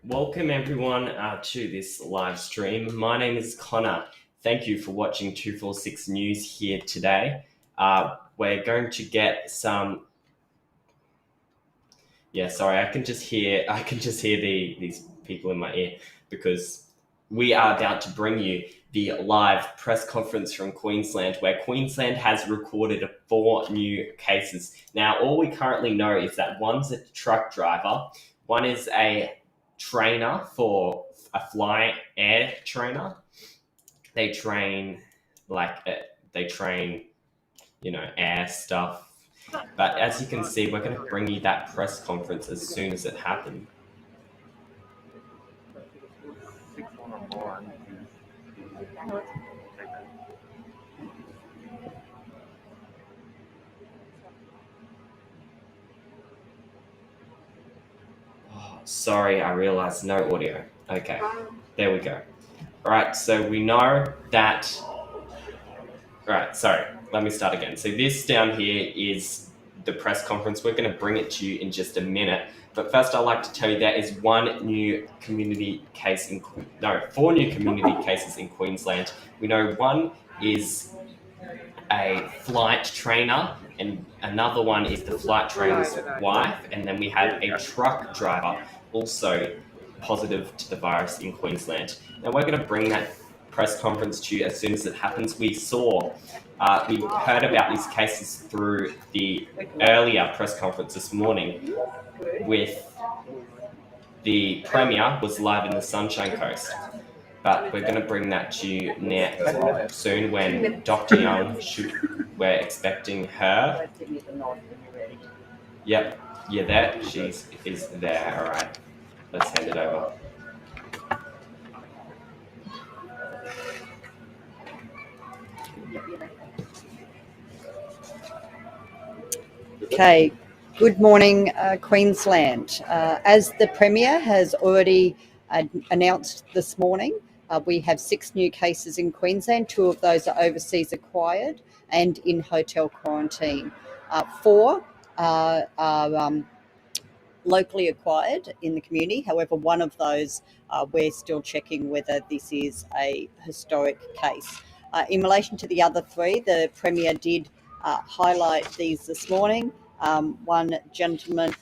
Welcome everyone to this live stream. My name is Connor. Thank you for watching 246 News here today. We're going to get some. Yeah, sorry, I can just hear these people in my ear because we are about to bring you the live press conference from Queensland, where Queensland has recorded 4 new cases. Now, all we currently know is that one's a truck driver, one is a trainer for a fly air trainer. They train air stuff. But as you can see, we're going to bring you that press conference as soon as it happened. Oh, sorry, I realized no audio. Okay, there we go. All right, so we know that. All right, sorry, let me start again. So this down here is the press conference. We're going to bring it to you in just a minute. But first, I'd like to tell you there is 4 new community cases in Queensland. We know one is a flight trainer, and another one is the flight trainer's wife, and then we have a truck driver also positive to the virus in Queensland. Now we're going to bring that press conference to you as soon as it happens. We heard about these cases through the earlier press conference this morning with the Premier was live in the Sunshine Coast. But we're going to bring that to you now soon when Dr. Young we're expecting her. Yep, you're there. She is there. All right, let's hand it over. Okay, good morning, Queensland. As the Premier has already announced this morning, we have 6 new cases in Queensland. 2 of those are overseas acquired and in hotel quarantine. 4 are locally acquired in the community. However, one of those, we're still checking whether this is a historic case. In relation to the other 3, the Premier did highlight these this morning. One gentleman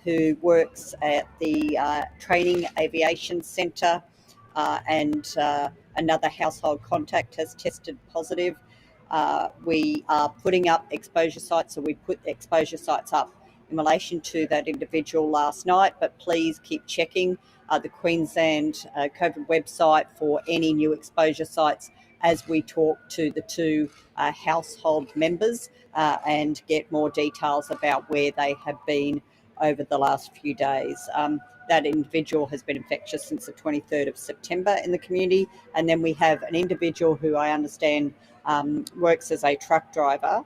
who works at the Training Aviation Centre and another household contact has tested positive. We are putting up exposure sites, so we put exposure sites up in relation to that individual last night, but please keep checking the Queensland COVID website for any new exposure sites as we talk to the 2 household members and get more details about where they have been over the last few days. That individual has been infectious since the 23rd of September in the community, and then we have an individual who I understand works as a truck driver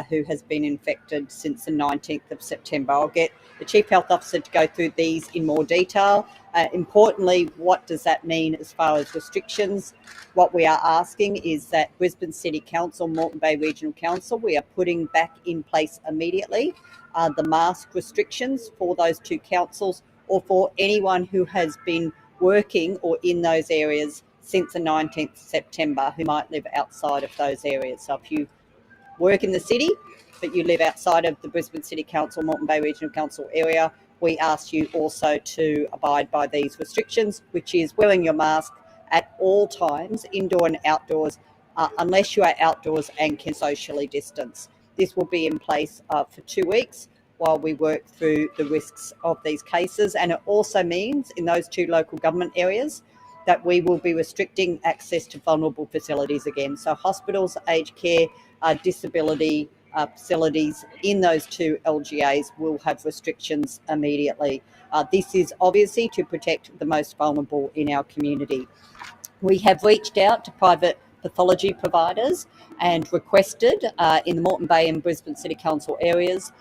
who has been infected since the 19th of September. I'll get the Chief Health Officer to go through these in more detail. Importantly, what does that mean as far as restrictions? What we are asking is that Brisbane City Council, Moreton Bay Regional Council, we are putting back in place immediately the mask restrictions for those 2 councils or for anyone who has been working or in those areas since the 19th of September who might live outside of those areas. So if you work in the city, but you live outside of the Brisbane City Council, Moreton Bay Regional Council area, we ask you also to abide by these restrictions, which is wearing your mask at all times, indoor and outdoors, unless you are outdoors and can socially distance. This will be in place for 2 weeks while we work through the risks of these cases. And it also means in those 2 local government areas that we will be restricting access to vulnerable facilities again. So hospitals, aged care, disability facilities in those 2 LGAs will have restrictions immediately. This is obviously to protect the most vulnerable in our community. We have reached out to private pathology providers and requested in the Moreton Bay and Brisbane City Council areas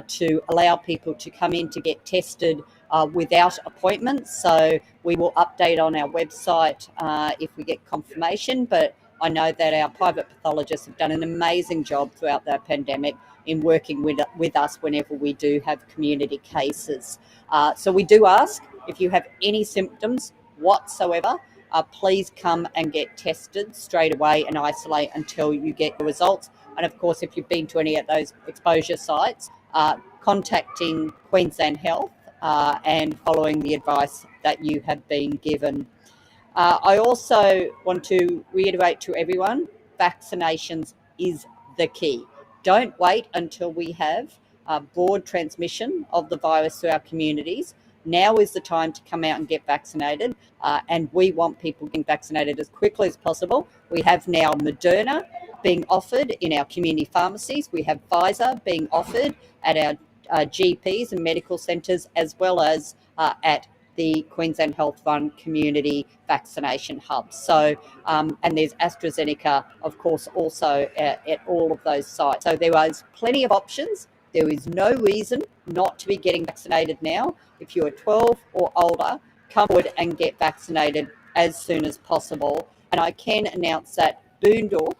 to allow people to come in to get tested without appointments. So we will update on our website if we get confirmation, but I know that our private pathologists have done an amazing job throughout the pandemic in working with us whenever we do have community cases. So we do ask, if you have any symptoms whatsoever, please come and get tested straight away and isolate until you get your results. And of course, if you've been to any of those exposure sites, contacting Queensland Health and following the advice that you have been given. I also want to reiterate to everyone, vaccinations is the key. Don't wait until we have broad transmission of the virus through our communities. Now is the time to come out and get vaccinated, and we want people getting vaccinated as quickly as possible. We have now Moderna being offered in our community pharmacies. We have Pfizer being offered at our GPs and medical centres, as well as at the Queensland Health Fund community vaccination hubs. So, and there's AstraZeneca, of course, also at all of those sites. So there is plenty of options. There is no reason not to be getting vaccinated now. If you are 12 or older, come forward and get vaccinated as soon as possible. And I can announce that Boondall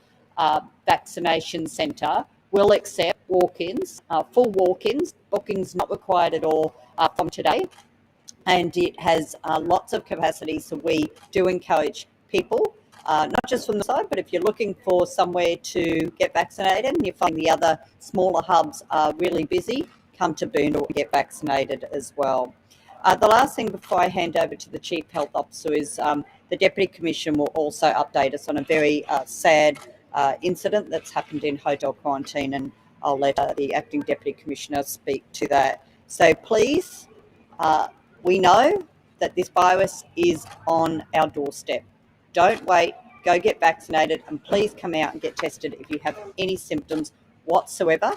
Vaccination Centre will accept walk-ins, full walk-ins, bookings not required at all from today. And it has lots of capacity, so we do encourage people, not just from the side, but if you're looking for somewhere to get vaccinated and you find the other smaller hubs are really busy, come to Boondall and get vaccinated as well. The last thing before I hand over to the Chief Health Officer is the Deputy Commissioner will also update us on a very sad incident that's happened in hotel quarantine, and I'll let the Acting Deputy Commissioner speak to that. So please, we know that this virus is on our doorstep. Don't wait, go get vaccinated, and please come out and get tested if you have any symptoms whatsoever,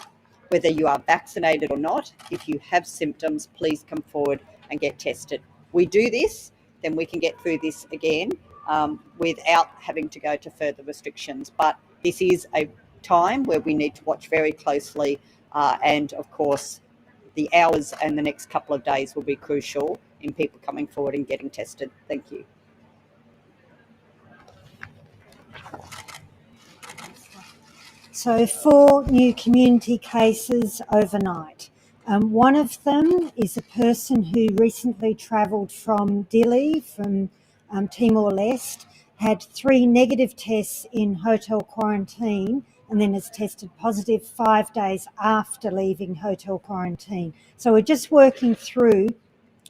whether you are vaccinated or not. If you have symptoms, please come forward and get tested. We do this, then we can get through this again without having to go to further restrictions. But this is a time where we need to watch very closely, and of course, the hours and the next couple of days will be crucial in people coming forward and getting tested. Thank you. So 4 new community cases overnight. One of them is a person who recently travelled from Dili, from Timor-Leste, had 3 negative tests in hotel quarantine, and then has tested positive 5 days after leaving hotel quarantine. So we're just working through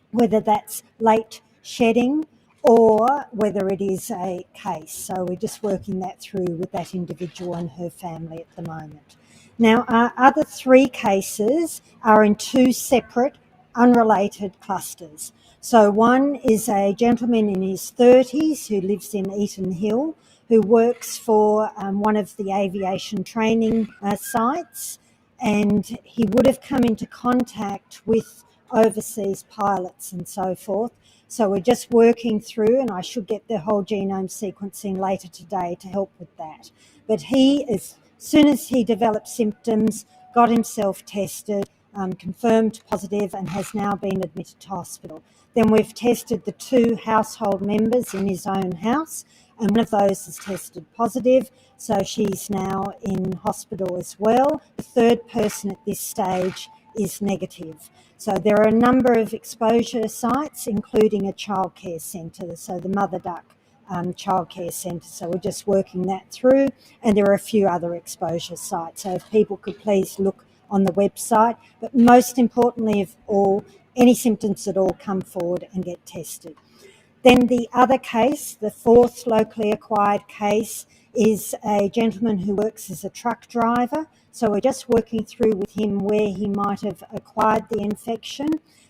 whether that's late shedding or whether it is a case. So we're just working that through with that individual and her family at the moment. Now, our other 3 cases are in 2 separate, unrelated clusters. So one is a gentleman in his 30s who lives in Eaton Hill, who works for one of the aviation training sites, and he would have come into contact with overseas pilots and so forth. So we're just working through, and I should get the whole genome sequencing later today to help with that. But he, as soon as he developed symptoms, got himself tested, confirmed positive, and has now been admitted to hospital. Then we've tested the 2 household members in his own house, and one of those has tested positive, so she's now in hospital as well. The 3rd person at this stage is negative. So there are a number of exposure sites, including a childcare centre, so the Mother Duck childcare centre. So we're just working that through, and there are a few other exposure sites. So if people could please look on the website, but most importantly of all, any symptoms at all, come forward and get tested. Then the other case, the 4th locally acquired case, is a gentleman who works as a truck driver. So we're just working through with him where he might have acquired the infection.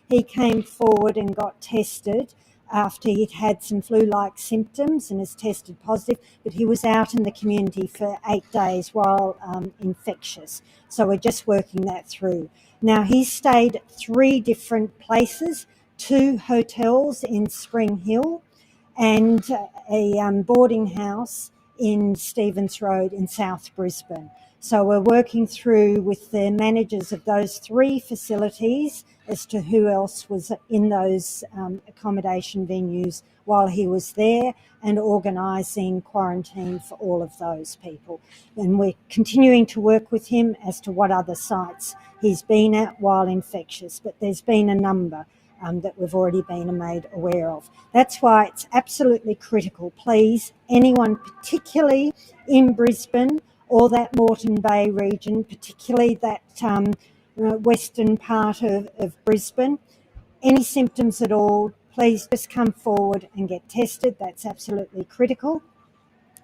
He came forward and got tested after he'd had some flu-like symptoms and has tested positive, but he was out in the community for 8 days while infectious. So we're just working that through. Now, he stayed at 3 different places, 2 hotels in Spring Hill and a boarding house in Stevens Road in South Brisbane. So we're working through with the managers of those 3 facilities as to who else was in those accommodation venues while he was there, and organising quarantine for all of those people. And we're continuing to work with him as to what other sites he's been at while infectious, but there's been a number that we've already been made aware of. That's why it's absolutely critical, please, anyone particularly in Brisbane or that Moreton Bay region, particularly that western part of Brisbane, any symptoms at all, please just come forward and get tested. That's absolutely critical.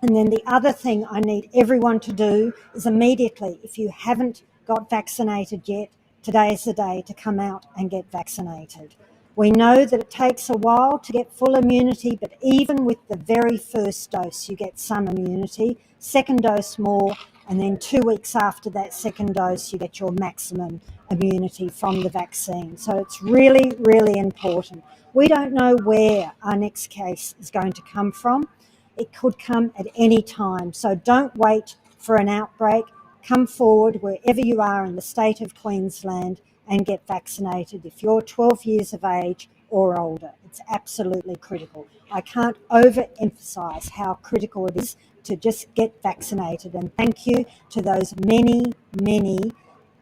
And then the other thing I need everyone to do is immediately, if you haven't got vaccinated yet, today is the day to come out and get vaccinated. We know that it takes a while to get full immunity, but even with the very first dose, you get some immunity, second dose more, and then 2 weeks after that second dose, you get your maximum immunity from the vaccine. So it's really, really important. We don't know where our next case is going to come from. It could come at any time. So don't wait for an outbreak. Come forward wherever you are in the state of Queensland and get vaccinated if you're 12 years of age or older. It's absolutely critical. I can't overemphasise how critical it is to just get vaccinated. And thank you to those many,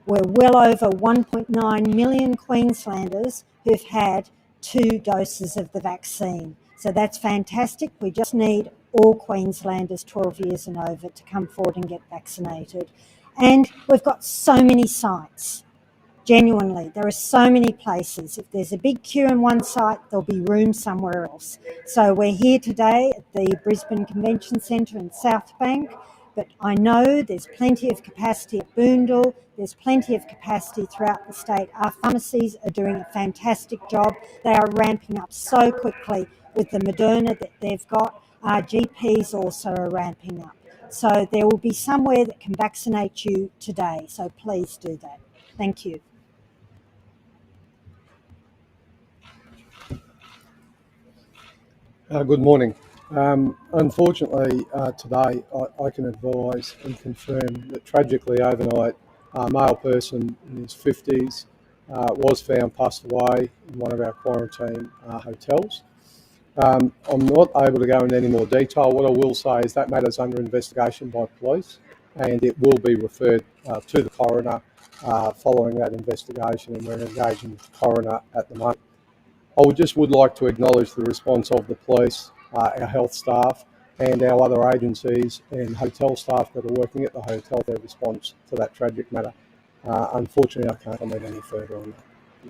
we're well over 1.9 million Queenslanders who've had 2 doses of the vaccine. So that's fantastic. We just need all Queenslanders 12 years and over to come forward and get vaccinated. And we've got so many sites. Genuinely, there are so many places. If there's a big queue in one site, there'll be room somewhere else. So we're here today at the Brisbane Convention Centre in South Bank, but I know there's plenty of capacity at Boondall, there's plenty of capacity throughout the state. Our pharmacies are doing a fantastic job. They are ramping up so quickly with the Moderna that they've got. Our GPs also are ramping up. So there will be somewhere that can vaccinate you today. So please do that. Thank you. Good morning. Unfortunately, today I can advise and confirm that tragically overnight, a male person in his 50s was found passed away in one of our quarantine hotels. I'm not able to go into any more detail. What I will say is that matter's under investigation by police, and it will be referred to the coroner following that investigation, and we're engaging with the coroner at the moment. I would like to acknowledge the response of the police, our health staff, and our other agencies and hotel staff that are working at the hotel, their response to that tragic matter. Unfortunately, I can't comment any further on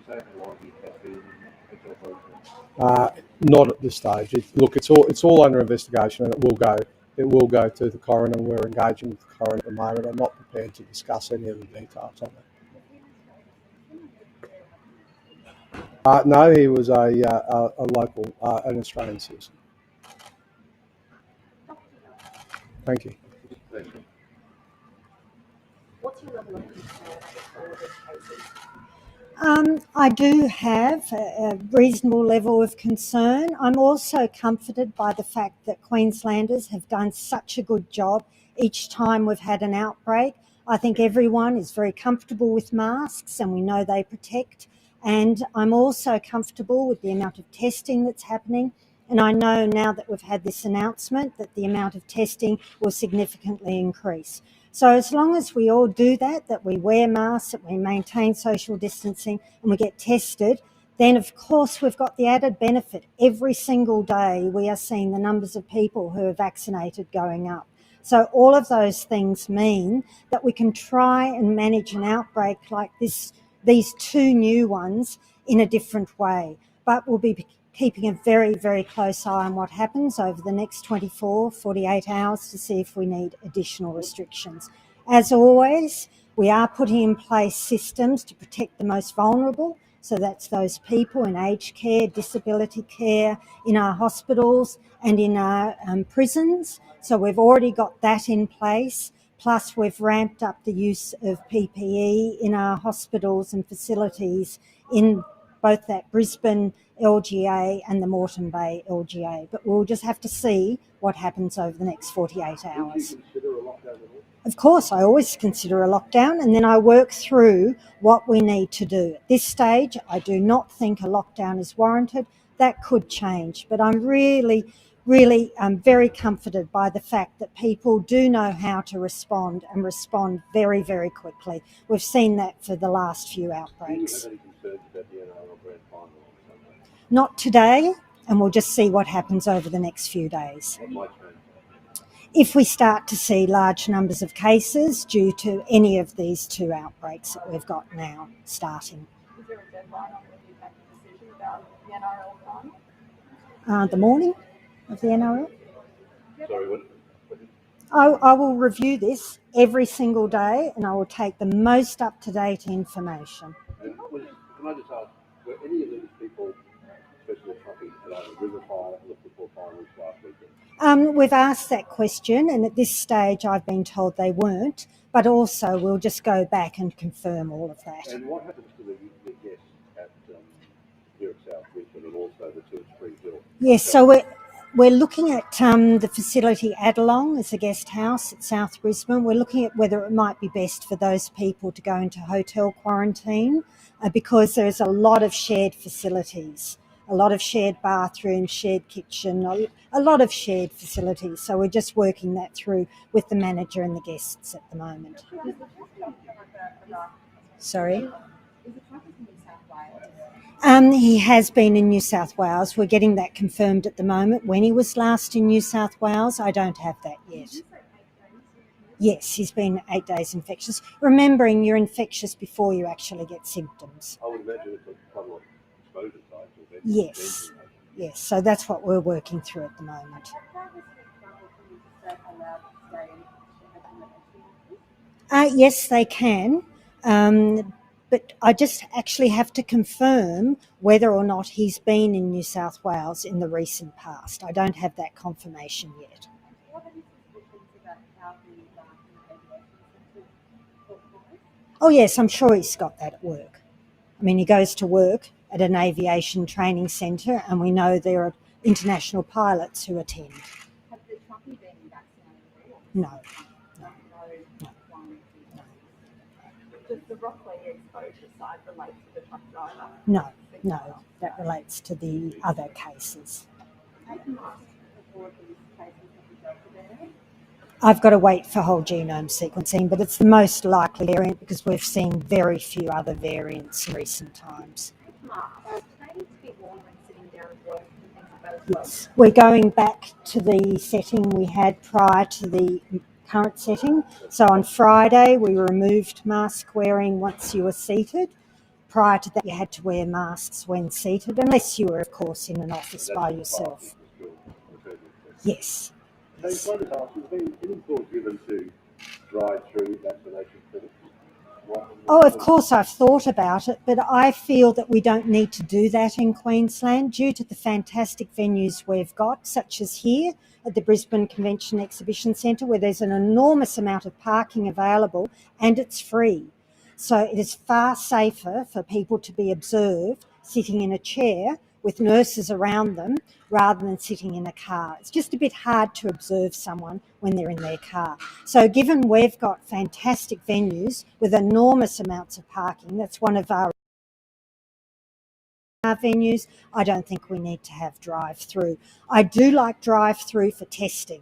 that. Not at this stage. It's all under investigation, and it will go to the coroner, and we're engaging with the coroner at the moment. I'm not prepared to discuss any of the details on that. No, he was a local, an Australian citizen. Thank you. What's your level of concern for this cases? I do have a reasonable level of concern. I'm also comforted by the fact that Queenslanders have done such a good job each time we've had an outbreak. I think everyone is very comfortable with masks, and we know they protect. And I'm also comfortable with the amount of testing that's happening. And I know now that we've had this announcement that the amount of testing will significantly increase. So as long as we all do that we wear masks, that we maintain social distancing, and we get tested, then of course we've got the added benefit. Every single day we are seeing the numbers of people who are vaccinated going up. So all of those things mean that we can try and manage an outbreak like these 2 new ones in a different way. But we'll be keeping a very, very close eye on what happens over the next 24, 48 hours to see if we need additional restrictions. As always, we are putting in place systems to protect the most vulnerable. So that's those people in aged care, disability care, in our hospitals and in our prisons. So we've already got that in place. Plus we've ramped up the use of PPE in our hospitals and facilities in both that Brisbane LGA and the Moreton Bay LGA. But we'll just have to see what happens over the next 48 hours. Would you consider a lockdown Of course, I always consider a lockdown, and then I work through what we need to do. At this stage, I do not think a lockdown is warranted. That could change, but I'm really very comforted by the fact that people do know how to respond and respond very, very quickly. We've seen that for the last few outbreaks. Do you have any concerns about the NRL Grand Final on Sunday? Not today, and we'll just see what happens over the next few days. What might change? If we start to see large numbers of cases due to any of these two outbreaks that we've got now starting. Is there a deadline on when you make a decision about the NRL final? The morning of the NRL. Sorry, what? I will review this every single day, and I will take the most up-to-date information. And can I just ask, were any of these people, especially the trucking, at either River Fire or the football finals last weekend? We've asked that question, and at this stage I've been told they weren't, but also we'll just go back and confirm all of that. And what happens to the guests at here at South Brisbane and also the two at Spring Hill? Yes, so we're looking at the facility Adelong as a guest house at South Brisbane. We're looking at whether it might be best for those people to go into hotel quarantine because there's a lot of shared facilities, a lot of shared bathrooms, shared kitchen, a lot of shared facilities. So we're just working that through with the manager and the guests at the moment. Sorry? Is the truck in New South Wales? He has been in New South Wales. We're getting that confirmed at the moment. When he was last in New South Wales, I don't have that yet. Yes, he's been 8 days infectious. Remembering you're infectious before you actually get symptoms. I would imagine it's quite a lot of exposure sites. Yes, yes. So that's what we're working through at the moment. Yes, they can. But I just actually have to confirm whether or not he's been in New South Wales in the recent past. I don't have that confirmation yet. Oh yes, I'm sure he's got that at work. I mean, he goes to work at an aviation training centre, and we know there are international pilots who attend. Have the truckie been vaccinated? No. Does the Rockley exposure side relate to the truck driver? No, that relates to the other cases. I've got to wait for whole genome sequencing, but it's the most likely variant because we've seen very few other variants in recent times. Yes, we're going back to the setting we had prior to the current setting. So on Friday, we removed mask wearing once you were seated. Prior to that, you had to wear masks when seated, unless you were, of course, in an office by yourself. Yes. So I wanted to ask, has been any thought given to drive-through vaccination clinics? Oh, of course I've thought about it, but I feel that we don't need to do that in Queensland due to the fantastic venues we've got, such as here at the Brisbane Convention Exhibition Centre, where there's an enormous amount of parking available and it's free. So it is far safer for people to be observed sitting in a chair with nurses around them rather than sitting in a car. It's just a bit hard to observe someone when they're in their car. So given we've got fantastic venues with enormous amounts of parking, that's one of our venues, I don't think we need to have drive-through. I do like drive-through for testing.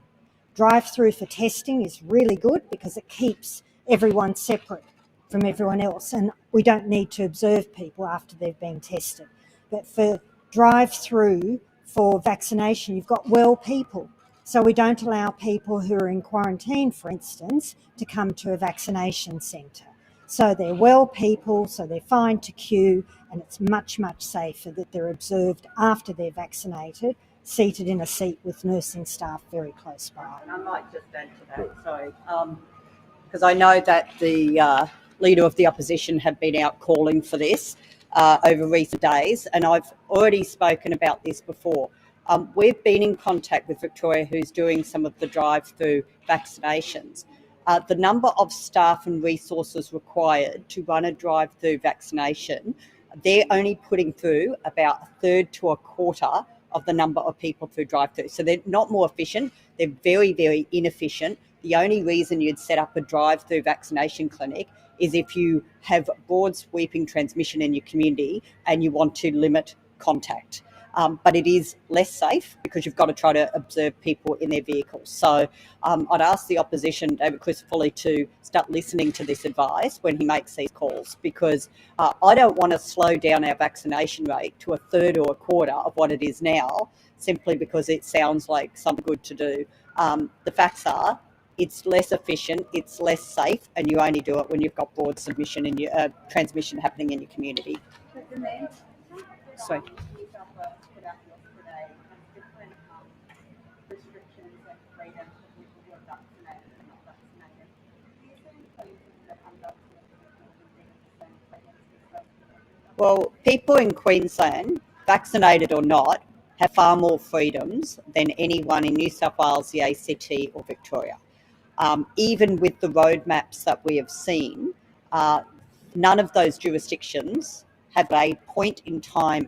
Drive-through for testing is really good because it keeps everyone separate from everyone else, and we don't need to observe people after they've been tested. But for drive-through for vaccination, you've got well people. So we don't allow people who are in quarantine, for instance, to come to a vaccination centre. So they're well people, so they're fine to queue, and it's much, much safer that they're observed after they're vaccinated, seated in a seat with nursing staff very close by. And I might just add to that, sorry, because I know that the Leader of the Opposition have been out calling for this over recent days, and I've already spoken about this before. We've been in contact with Victoria, who's doing some of the drive-through vaccinations. The number of staff and resources required to run a drive-through vaccination, they're only putting through about a third to a quarter of the number of people through drive-through. So they're not more efficient, they're very, very inefficient. The only reason you'd set up a drive-through vaccination clinic is if you have broad sweeping transmission in your community and you want to limit contact. But it is less safe because you've got to try to observe people in their vehicles. So I'd ask the opposition, David Crisafulli, to start listening to this advice when he makes these calls, because I don't want to slow down our vaccination rate to a third or a quarter of what it is now, simply because it sounds like something good to do. The facts are, it's less efficient, it's less safe, and you only do it when you've got broad submission in your transmission happening in your community. Sorry. New South Wales put out yesterday different restrictions and freedoms for people who are vaccinated and not vaccinated. Do you see Queensland that unvaccinated people will be given the same freedoms as vaccinated? Well, people in Queensland, vaccinated or not, have far more freedoms than anyone in New South Wales, the ACT or Victoria. Even with the roadmaps that we have seen, none of those jurisdictions have a point in time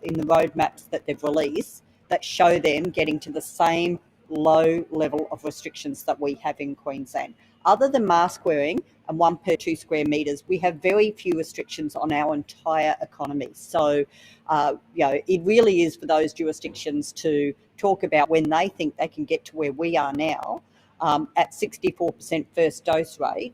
in the roadmaps that they've released that show them getting to the same low level of restrictions that we have in Queensland. Other than mask wearing and 1 per 2 square metres, we have very few restrictions on our entire economy. So, it really is for those jurisdictions to talk about when they think they can get to where we are now, at 64% first dose rate,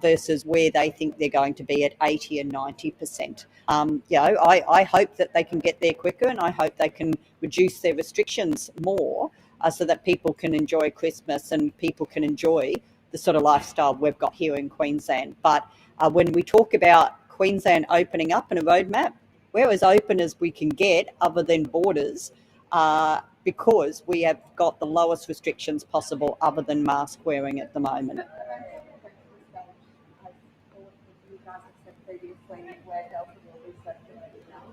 versus where they think they're going to be at 80 and 90%. I hope that they can get there quicker, and I hope they can reduce their restrictions more, so that people can enjoy Christmas and people can enjoy the sort of lifestyle we've got here in Queensland. But when we talk about Queensland opening up in a roadmap, we're as open as we can get other than borders, because we have got the lowest restrictions possible other than mask wearing at the moment. You guys have said previously where Delta will be circulating now.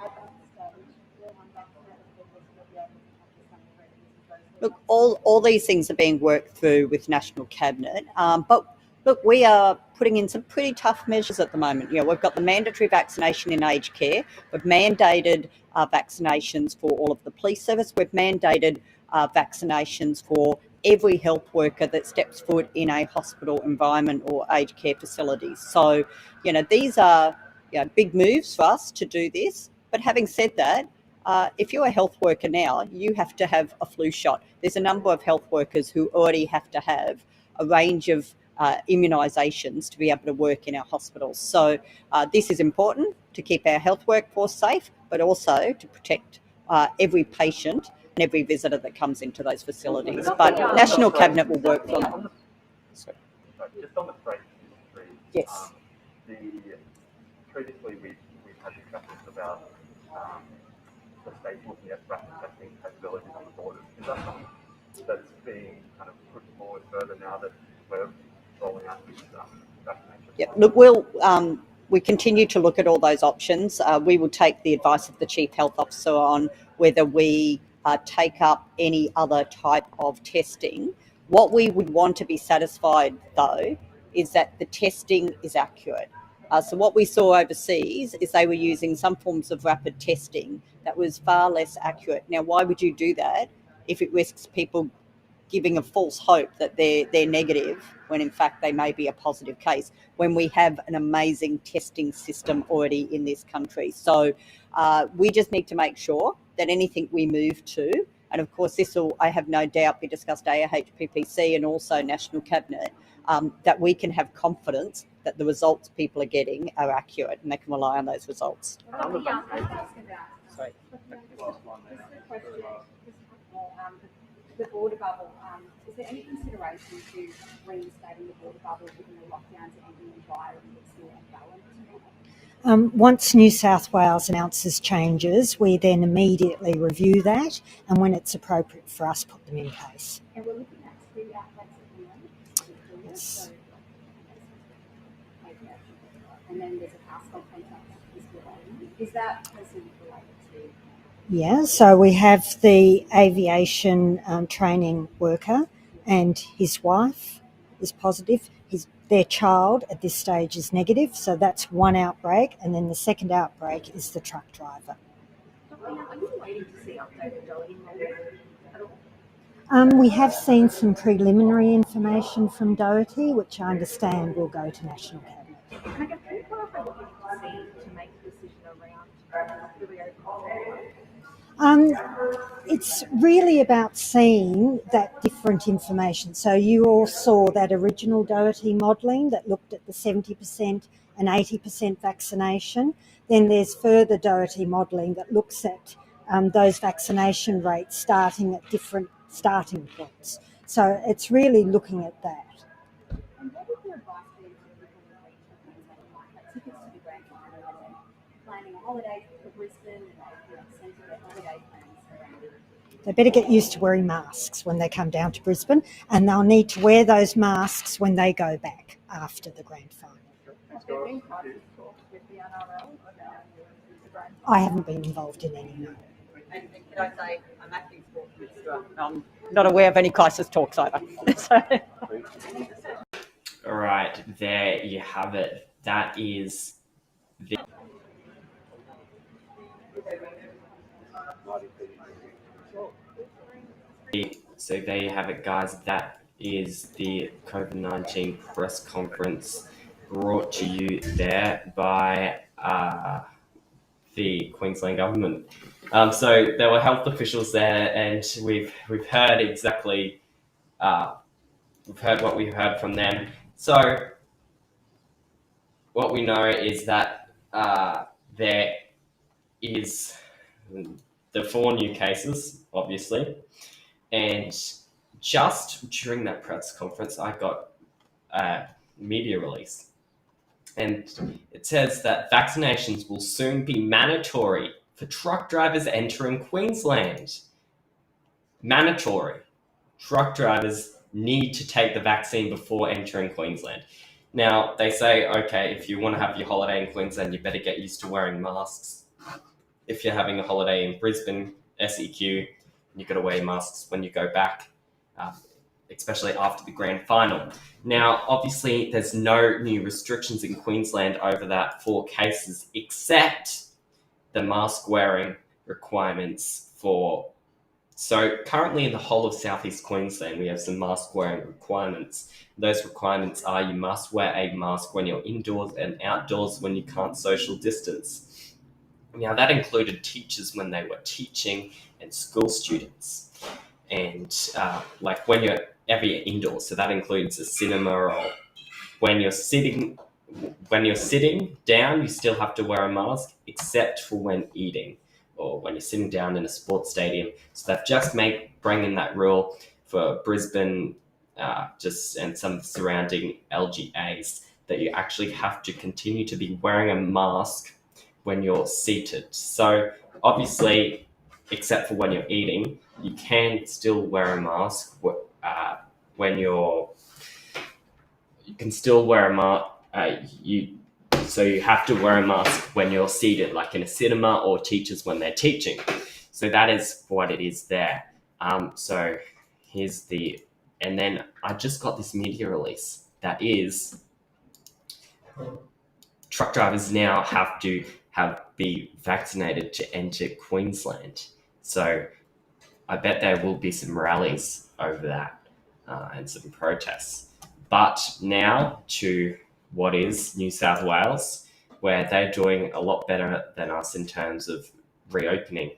At that stage, will unvaccinated people still be able to have the same freedoms as those? Look, all these things are being worked through with National Cabinet, but look, we are putting in some pretty tough measures at the moment. We've got the mandatory vaccination in aged care. We've mandated vaccinations for all of the police service. We've mandated vaccinations for every health worker that steps foot in a hospital environment or aged care facilities. So, these are big moves for us to do this. But having said that, if you're a health worker now, you have to have a flu shot. There's a number of health workers who already have to have a range of immunisations to be able to work in our hospitals. So this is important to keep our health workforce safe, but also to protect every patient and every visitor that comes into those facilities. But National Cabinet will work on it. Sorry, just on the freight industry. Yes. Previously we've had discussions about the state looking at rapid testing capabilities on the borders. Is that something that's being kind of put forward further now that we're rolling out this vaccination? Yeah, look, we continue to look at all those options. We will take the advice of the Chief Health Officer on whether we take up any other type of testing. What we would want to be satisfied, though, is that the testing is accurate. So what we saw overseas is they were using some forms of rapid testing that was far less accurate. Now, why would you do that if it risks people giving a false hope that they're negative when in fact they may be a positive case, when we have an amazing testing system already in this country? So we just need to make sure that anything we move to, and of course this will, I have no doubt, be discussed AHPPC and also National Cabinet, that we can have confidence that the results people are getting are accurate and they can rely on those results. Sorry. The border bubble, is there any consideration to reinstating the border bubble given the lockdowns and the environment that's still unbalanced? Once New South Wales announces changes, we then immediately review that, and when it's appropriate for us, put them in place. And we're looking at 2 outlets at the moment. Yes. So, and then there's a household contact as well. Is that person related to? Yeah, so we have the aviation training worker and his wife is positive. Their child at this stage is negative, so that's one outbreak, and then the second outbreak is the truck driver. Are you waiting to see updated Doherty models at all? We have seen some preliminary information from Doherty, which I understand will go to National Cabinet. And I guess what are they looking to see to make a decision around the reopening? It's really about seeing that different information. So you all saw that original Doherty modelling that looked at the 70% and 80% vaccination. Then there's further Doherty modelling that looks at those vaccination rates starting at different starting points. So it's really looking at that. And what would your advice be to people in the region of Queensland who might have tickets to the grand final and they're planning a holiday for Brisbane and they've sent their holiday plans around? They better get used to wearing masks when they come down to Brisbane, and they'll need to wear those masks when they go back after the grand final. Have there been crisis talks with the NRL about the grand I haven't been involved in any, no. And can I say, I'm acting sports minister. I'm not aware of any crisis talks either. So. All right, there you have it. That is the. So there you have it, guys. That is the COVID-19 press conference brought to you there by the Queensland government. So there were health officials there, and we've heard exactly we've heard what we've heard from them. So what we know is that there is the 4 new cases, obviously, and just during that press conference, I got a media release. And it says that vaccinations will soon be mandatory for truck drivers entering Queensland. Mandatory. Truck drivers need to take the vaccine before entering Queensland. Now, they say, okay, if you want to have your holiday in Queensland, you better get used to wearing masks. If you're having a holiday in Brisbane, SEQ, you've got to wear masks when you go back, especially after the grand final. Now, obviously, there's no new restrictions in Queensland over that 4 cases, except the mask wearing requirements for. So currently in the whole of Southeast Queensland, we have some mask wearing requirements. Those requirements are you must wear a mask when you're indoors and outdoors when you can't social distance. Now, that included teachers when they were teaching and school students. And like when you're indoors, so that includes a cinema, or when you're sitting down, you still have to wear a mask, except for when eating or when you're sitting down in a sports stadium. So they've just bring in that rule for Brisbane, and some surrounding LGAs, that you actually have to continue to be wearing a mask when you're seated. So obviously, except for when you're eating, you can still wear a mask when you can still wear a mask. So you have to wear a mask when you're seated, like in a cinema, or teachers when they're teaching. So that is what it is there. So here's and then I just got this media release that is truck drivers now have to be vaccinated to enter Queensland. So I bet there will be some rallies over that and some protests. But now to what is New South Wales, where they're doing a lot better than us in terms of reopening.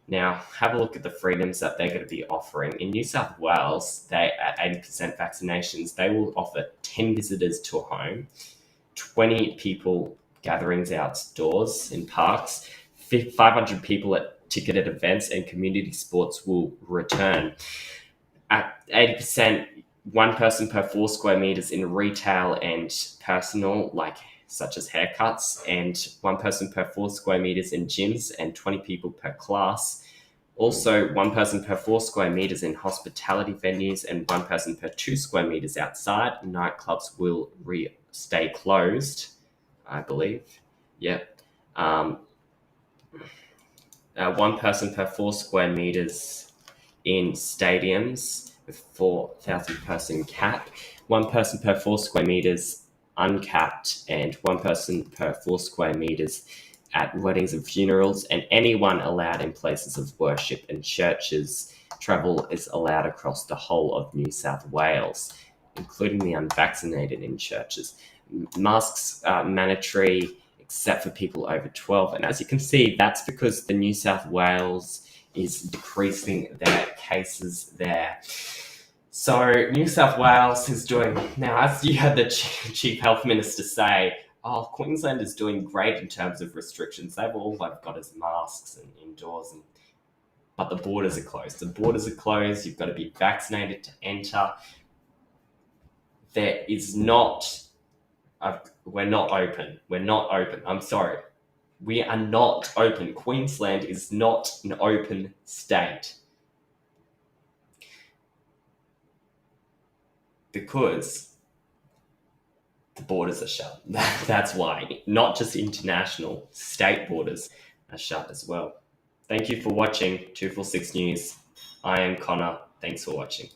Now, have a look at the freedoms that they're going to be offering. In New South Wales, they at 80% vaccinations, they will offer 10 visitors to a home, 20 people gatherings outdoors in parks, 500 people at ticketed events, and community sports will return. At 80%, 1 person per 4 square meters in retail and personal, such as haircuts, and 1 person per 4 square meters in gyms, and 20 people per class. Also, 1 person per 4 square meters in hospitality venues, and 1 person per 2 square meters outside. Nightclubs will stay closed, I believe. Yep. 1 person per 4 square meters in stadiums with 4,000 person cap, 1 person per 4 square meters uncapped, and 1 person per 4 square meters at weddings and funerals, and anyone allowed in places of worship and churches. Travel is allowed across the whole of New South Wales, including the unvaccinated in churches. Masks are mandatory except for people over 12. And as you can see, that's because the New South Wales is decreasing their cases there. So New South Wales is doing, now as you heard the Chief Health Minister say, Queensland is doing great in terms of restrictions. All they've got is masks and indoors, but the borders are closed. The borders are closed. You've got to be vaccinated to enter. There is not, we're not open. We're not open. I'm sorry. We are not open. Queensland is not an open state. Because the borders are shut. That's why. Not just international, state borders are shut as well. Thank you for watching 246 News. I am Connor. Thanks for watching.